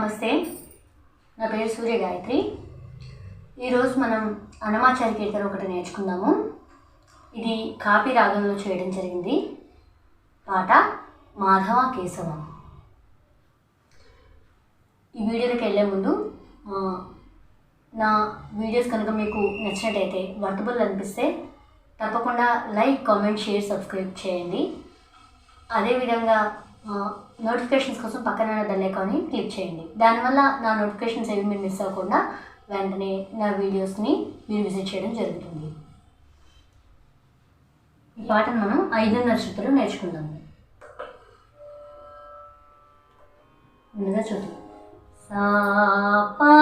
నమస్తే, నా పేరు సూర్య గాయత్రి. ఈరోజు మనం అన్నమాచారి కీర్తన ఒకటి నేర్చుకుందాము. ఇది కాపీ రాగంలో చేయడం జరిగింది. పాట మాధవ కేశవ. ఈ వీడియోలోకి వెళ్ళే ముందు నా వీడియోస్ కనుక మీకు నచ్చినట్టయితే, వర్తబుల్ అనిపిస్తే తప్పకుండా లైక్, కామెంట్, షేర్, సబ్స్క్రైబ్ చేయండి. అదేవిధంగా నోటిఫికేషన్స్ కోసం పక్కన బెల్ ఐకాన్ని క్లిక్ చేయండి. దానివల్ల నా నోటిఫికేషన్స్ ఏవి మీరు మిస్ అవ్వకుండా వెంటనే నా వీడియోస్ని మీరు విజిట్ చేయడం జరుగుతుంది. ఈ పాటను మనం 5:30 శృతులు నేర్చుకుందాము. ముందుగా చూద్దాం. సా పా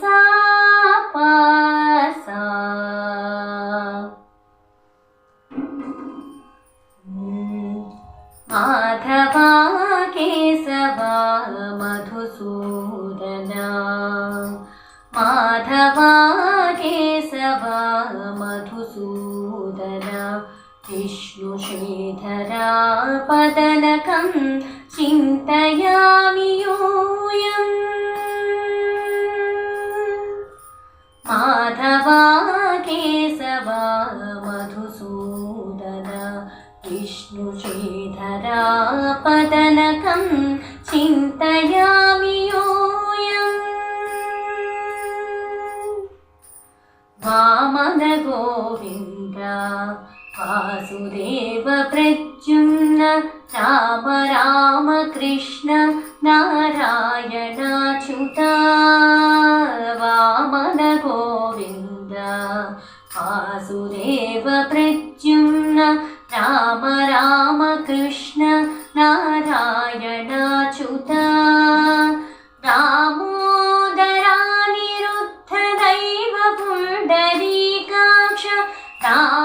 సా పా సా మాధవ కేశవ మధుసూదన, మాధవ కేశవ మధుసూదన, విష్ణు శ్రీధర పదనకం చింతయామి యూయం. మాధవ కేశవ మధుసూదన, విష్ణు శ్రీధర పదనకం చింతయామి యూయం. వామన గోవింద వాసుదేవ ప్రద్యుమ్న, రామ రామ కృష్ణ నారాయణాచ్యుత. వామన గోవింద వాసుదేవ ప్రద్యుమ్న, రామ రామ కృష్ణ నారాయణాచ్యుత. దామోదరానిరుద్ధ దైవ పుండరీకాక్ష, దామోదరానిరుద్ధ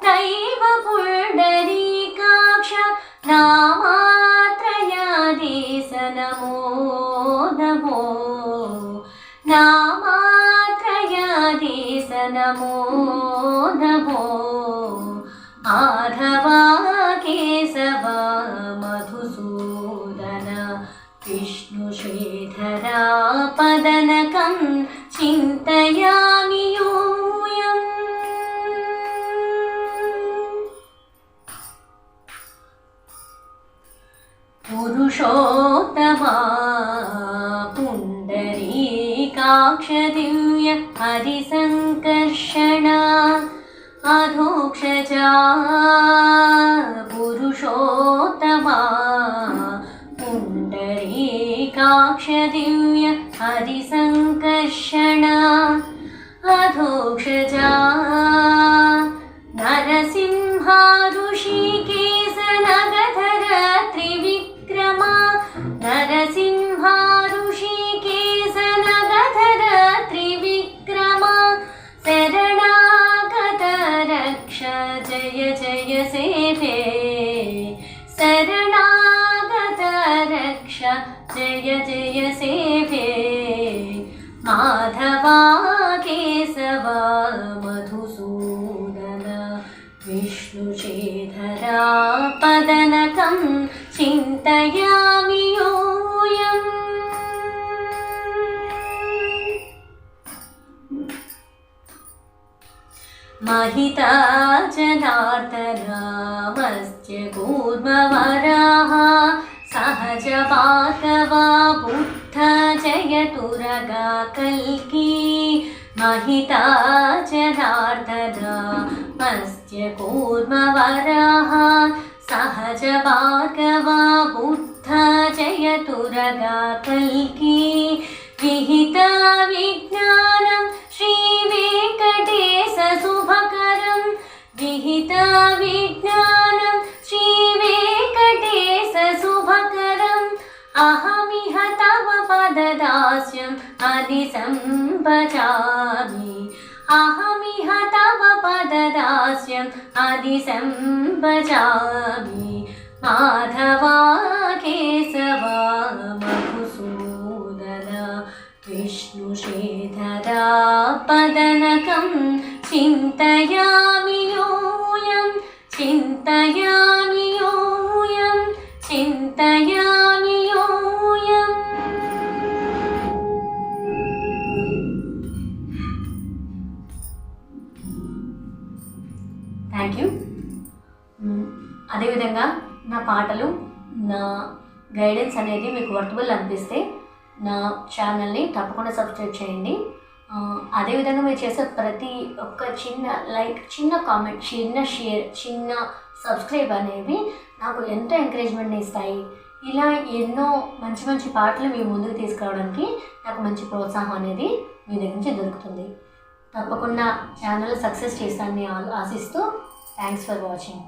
దైవ పుండరీకాక్ష, నామాత్రయాధీశ నమో నమో, నామాత్రయాధీశ నమో నమో. మాధవ కేశవ మధుసూదన, విష్ణు శ్రీధర పదనకం చింతయామి యూయం. పురుషోత్తమా పుండరీకాక్ష దివ్య హరిసంకర్షణ, అధోక్షజా పురుషోత్తమా పుండరీకాక్ష దివ్య హరిసంకర్షణ, అధోక్షజా నరసింహ ఋషికేశ నగధర త్రివిక్రమ, నరసింహ ఋషికేశ నగధర త్రివిక్రమ, శరణాగత రక్ష జయ జయ సేవే, శరణాగత రక్ష జయ జయ సేవే. మాధవ కేశవ మధుసూదన, విష్ణు శ్రీధర పదనకం చింతయామి యూయం. महिता जनार्दन मत्स्य कूर्मवराः, सहज बाधवा बुद्ध जयतुरगा कल्की. महिता जनार्दन मत्स्य कूर्मवराः, सहज बाधवा बुद्ध जयतुरगा कल्की. विहिता विज्ञानं श्रीवेङ्कटेश शुभकरं, विहिता विज्ञानं श्रीवेङ्कटेश शुभकरम्. अहमिह तव पददास्यम् अधिसम्भजामि, अहमिह तव पददास्यम् अधिसम्भजामि. माधव केशव मधुसूदन, विष्णु श्रीधर पदनकं चिन्तयामि यूयं, चिन्तयामि यूयं, चिन्तयामि మాటలు, నా గైడెన్స్ అనేది మీకు వర్తబుల్ అనిపిస్తే నా ఛానల్ని తప్పకుండా సబ్స్క్రైబ్ చేయండి. అదేవిధంగా మీరు చేసే ప్రతి ఒక్క చిన్న లైక్, చిన్న కామెంట్, చిన్న షేర్, చిన్న సబ్స్క్రైబ్ అనేవి నాకు ఎంతో ఎంకరేజ్మెంట్ని ఇస్తాయి. ఇలా ఎన్నో మంచి మంచి పాటలు మీ ముందుకు తీసుకురావడానికి నాకు మంచి ప్రోత్సాహం అనేది మీ దగ్గర నుంచి దొరుకుతుంది. తప్పకుండా ఛానల్ సక్సెస్ చేస్తానని ఆశిస్తూ థ్యాంక్స్ ఫర్ వాచింగ్.